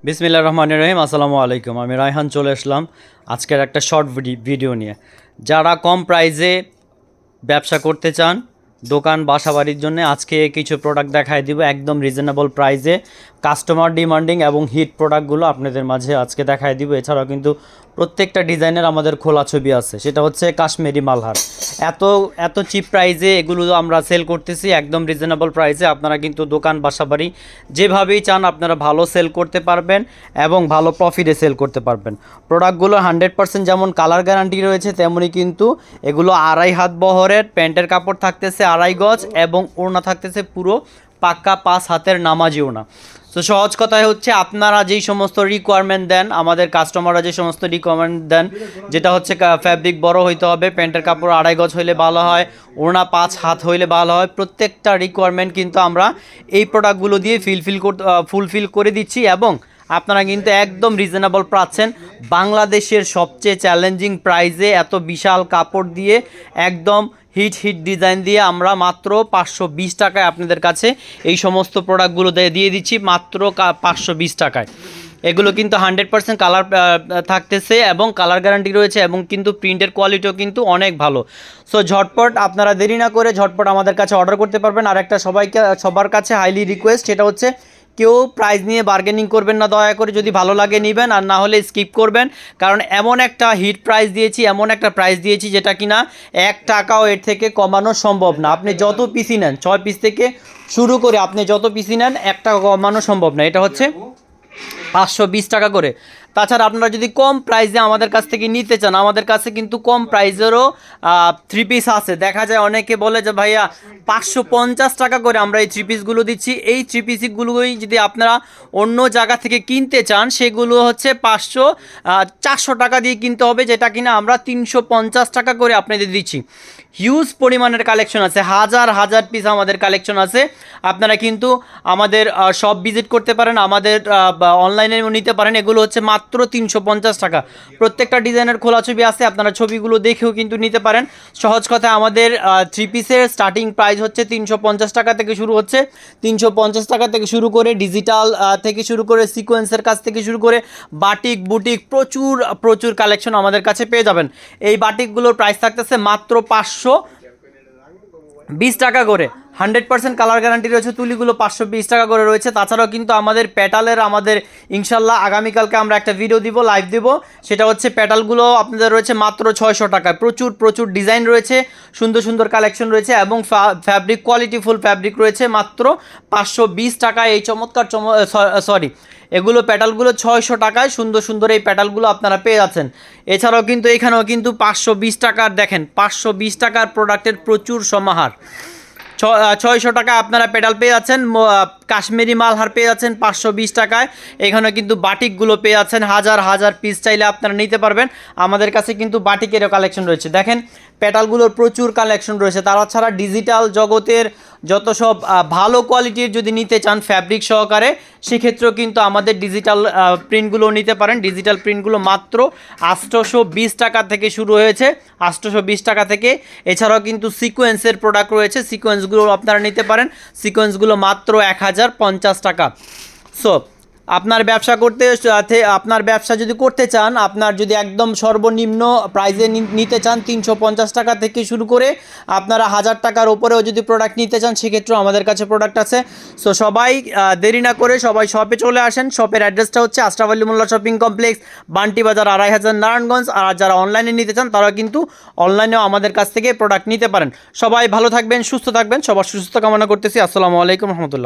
বিসমিল্লাহির রহমানির রহিম। আসসালামু আলাইকুম। আমি রায়হান চলে আসলাম আজকের একটা শর্ট ভিডিও নিয়ে। যারা কম প্রাইসে ব্যবসা করতে চান দোকান বাসাবাড়ির জন্য, আজকে কিছু প্রোডাক্ট দেখাই দিব একদম রিজনেবল প্রাইসে, কাস্টমার ডিমান্ডিং এবং হিট প্রোডাক্টগুলো আপনাদের মাঝে আজকে দেখাই দিব। এছাড়াও কিন্তু প্রত্যেকটা ডিজাইনের আমাদের খোলা ছবি আছে, সেটা হচ্ছে কাশ্মীরি মালহার। এত এত চিপ প্রাইসে এগুলো আমরা সেল করতেছি একদম রিজনেবল প্রাইসে। আপনারা কিন্তু দোকান বাসাবাড়ি যেভাবেই চান আপনারা ভালো সেল করতে পারবেন এবং ভালো প্রফিটে সেল করতে পারবেন। প্রোডাক্টগুলো 100% যেমন কালার গ্যারান্টি রয়েছে, তেমনই কিন্তু এগুলো 2.5 হাত বহরের, প্যান্টের কাপড় থাকতেছে 2.5 গজ এবং ওড়না থাকতেছে পুরো পাক্কা 5 হাতের নামাজি ওড়না। তো সহজ কথায় হচ্ছে আপনারা যেই সমস্ত রিকোয়ারমেন্ট দেন, আমাদের কাস্টমাররা যে সমস্ত রিকোয়ারমেন্ট দেন, যেটা হচ্ছে ফ্যাব্রিক বড় হইতে হবে, প্যান্টের কাপড় 2.5 গজ হইলে ভালো হয়, ওড়না 5 হাত হইলে ভালো হয়, প্রত্যেকটা রিকোয়ারমেন্ট কিন্তু আমরা এই প্রোডাক্টগুলো দিয়ে ফুলফিল করে দিচ্ছি এবং আপনারা কিন্তু একদম রিজনেবল পাচ্ছেন। বাংলাদেশের সবচেয়ে চ্যালেঞ্জিং প্রাইসে এত বিশাল কাপড় দিয়ে একদম হিট ডিজাইন দিয়ে আমরা মাত্র 520 টাকায় আপনাদের কাছে এই সমস্ত প্রোডাক্টগুলো দিয়ে দিচ্ছি মাত্র 520 টাকায়। এগুলো কিন্তু 100% কালার থাকতেছে এবং কালার গ্যারান্টি রয়েছে এবং কিন্তু প্রিন্টের কোয়ালিটিও কিন্তু অনেক ভালো। সো ঝটপট আপনারা দেরি না করে ঝটপট আমাদের কাছে অর্ডার করতে পারবেন। আর একটা সবার কাছে হাইলি রিকোয়েস্ট, সেটা হচ্ছে কেউ প্রাইস নিয়ে বার্গেনিং করবেন না, দয়া করে। যদি ভালো লাগে নেবেন, আর না হলে স্কিপ করবেন, কারণ এমন একটা হিট প্রাইস দিয়েছি, এমন একটা প্রাইস দিয়েছি যেটা কিনা 1 টাকাও এর থেকে কমানো সম্ভব না। আপনি যত পিসি নেন, 6 পিস থেকে শুরু করে আপনি যত পিসি নেন 1 টাকা কমানো সম্ভব না। এটা হচ্ছে 520 টাকা করে। তাছাড়া আপনারা যদি কম প্রাইসে আমাদের কাছ থেকে নিতে চান, আমাদের কাছে কিন্তু কম প্রাইসেরও 3 পিস আছে। দেখা যায় অনেকে বলে যে ভাইয়া 550 টাকা করে আমরা এই 3 পিসগুলো দিচ্ছি। এই 3 পিসগুলোই যদি আপনারা অন্য জায়গা থেকে কিনতে চান, সেগুলো হচ্ছে 400 টাকা দিয়ে কিনতে হবে, যেটা কিনা আমরা 350 টাকা করে আপনাদের দিচ্ছি। হিউজ পরিমাণের কালেকশন আছে, হাজার হাজার পিস আমাদের কালেকশন আছে। আপনারা কিন্তু আমাদের শপ ভিজিট করতে পারেন, আমাদের অনলাইনে নিতে পারেন। এগুলো হচ্ছে মাত্র 350 টাকা। প্রত্যেকটা ডিজাইনের খোলা ছবি আছে, আপনারা ছবিগুলো দেখেও কিন্তু নিতে পারেন। সহজ কথা, আমাদের 3 পিসের স্টার্টিং প্রাইস হচ্ছে 350 টাকা থেকে শুরু হচ্ছে। 350 টাকা থেকে শুরু করে ডিজিটাল থেকে শুরু করে সিকোয়েন্সের কাছ থেকে শুরু করে বাটিক বুটিক প্রচুর কালেকশন আমাদের কাছে পেয়ে যাবেন। এই বাটিকগুলোর প্রাইস থাকতেছে মাত্র 520 টাকা করে। 100% কালার গ্যারান্টি রয়েছে। তুলিগুলো 520 টাকা করে রয়েছে। তাছাড়াও কিন্তু আমাদের পেটালের ইনশাল্লাহ আগামীকালকে আমরা একটা ভিডিও দিব, লাইভ দিব। সেটা হচ্ছে পেটালগুলো আপনাদের রয়েছে মাত্র 600 টাকায়। প্রচুর ডিজাইন রয়েছে, সুন্দর কালেকশন রয়েছে এবং ফ্যাব্রিক কোয়ালিটিফুল ফ্যাব্রিক রয়েছে মাত্র 520 টাকায়। এই এগুলো পেটালগুলো 600 টাকায় সুন্দর এই পেটালগুলো আপনারা পেয়ে যাচ্ছেন। এছাড়াও কিন্তু এখানেও কিন্তু 520 টাকার, দেখেন 520 টাকার প্রোডাক্টের প্রচুর সমাহার। 600 টাকা আপনারা পেডাল পেয়ে যাচ্ছেন, কাশ্মীরি মালহার পেয়ে যাচ্ছেন 520 টাকায়। এখানে কিন্তু বাটিকগুলো পেয়ে যাচ্ছেন হাজার পিস, চাইলে আপনারা নিতে পারবেন। আমাদের কাছে কিন্তু বাটিকেরও কালেকশন রয়েছে। দেখেন পেটালগুলোর প্রচুর কালেকশন রয়েছে। তাছাড়া ডিজিটাল জগতের যত সব ভালো কোয়ালিটির যদি নিতে চান ফ্যাব্রিক সহকারে, সেক্ষেত্রেও কিন্তু আমাদের ডিজিটাল প্রিন্টগুলো নিতে পারেন। ডিজিটাল প্রিন্টগুলো মাত্র 820 টাকা থেকে শুরু হয়েছে, 820 টাকা থেকে। এছাড়াও কিন্তু সিকোয়েন্সের প্রোডাক্ট রয়েছে, সিকোয়েন্সগুলো আপনারা নিতে পারেন। সিকোয়েন্সগুলো মাত্র 1050 টাকা। সো আপনার ব্যবসা যদি করতে চান, আপনার যদি একদম সর্বনিম্ন প্রাইসে নিতে চান 350 টাকা থেকে শুরু করে আপনারা 1000 টাকার উপরেও যদি প্রোডাক্ট নিতে চান, সেক্ষেত্রেও আমাদের কাছে প্রোডাক্ট আছে। সো সবাই দেরি না করে সবাই শপে চলে আসেন। শপের অ্যাড্রেসটা হচ্ছে আশরাফ আলী মোল্লা শপিং কমপ্লেক্স, বান্টি বাজার, 2500 নারায়ণগঞ্জ। আর যারা অনলাইনে নিতে চান তারা কিন্তু অনলাইনেও আমাদের কাছ থেকে প্রোডাক্ট নিতে পারেন। সবাই ভালো থাকবেন, সুস্থ থাকবেন, সবার সুস্থ কামনা করতেছি। আসসালামু আলাইকুম রহমতুল্লাহ।